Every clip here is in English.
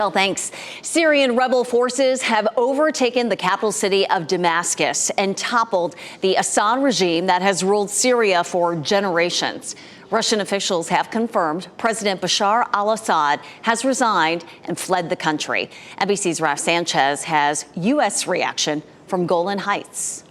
Well, thanks. Syrian rebel forces have overtaken the capital city of Damascus and toppled the Assad regime that has ruled Syria for generations. Russian officials have confirmed President Bashar al-Assad has resigned and fled the country. NBC's Raf Sanchez has U.S. reaction from Golan Heights.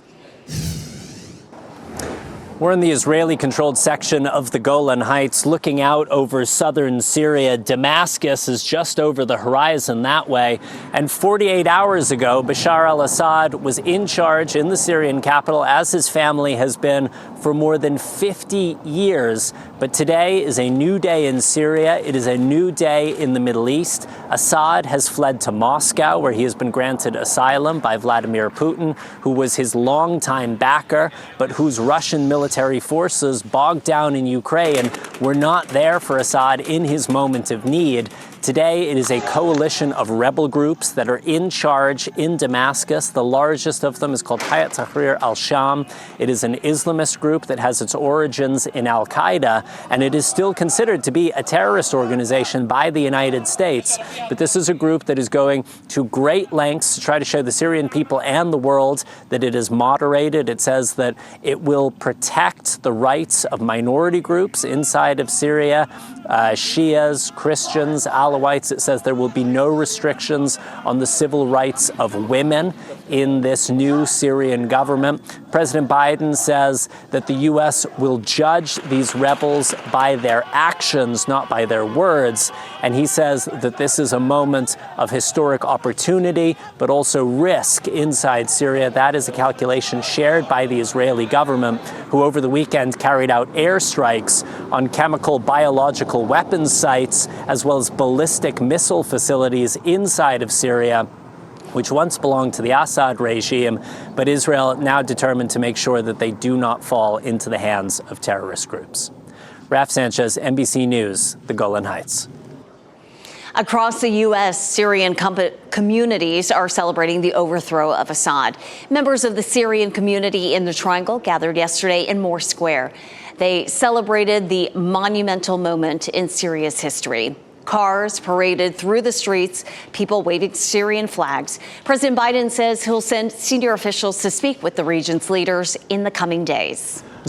We're in the Israeli-controlled section of the Golan Heights, looking out over southern Syria. Damascus is just over the horizon that way. And 48 hours ago, Bashar al-Assad was in charge in the Syrian capital, as his family has been for more than 50 years. But today is a new day in Syria. It is a new day in the Middle East. Assad has fled to Moscow, where he has been granted asylum by Vladimir Putin, who was his longtime backer, but whose Russian military forces bogged down in Ukraine were not there for Assad in his moment of need. Today, it is a coalition of rebel groups that are in charge in Damascus. The largest of them is called Hayat Tahrir al-Sham. It is an Islamist group that has its origins in al-Qaeda, and it is still considered to be a terrorist organization by the United States. But this is a group that is going to great lengths to try to show the Syrian people and the world that it is moderated. It says that it will protect the rights of minority groups inside of Syria, Shias, Christians, Alawites. It says there will be no restrictions on the civil rights of women in this new Syrian government. President Biden says that the U.S. will judge these rebels by their actions, not by their words. And he says that this is a moment of historic opportunity, but also risk inside Syria. That is a calculation shared by the Israeli government, who over the weekend carried out airstrikes on chemical, biological weapons sites, as well as ballistic missile facilities inside of Syria, which once belonged to the Assad regime, but Israel now determined to make sure that they do not fall into the hands of terrorist groups. Raf Sanchez, NBC News, the Golan Heights. Across the U.S., Syrian communities are celebrating the overthrow of Assad. Members of the Syrian community in the Triangle gathered yesterday in Moore Square. They celebrated the monumental moment in Syria's history. Cars paraded through the streets, people waving Syrian flags. President Biden says he'll send senior officials to speak with the region's leaders in the coming days.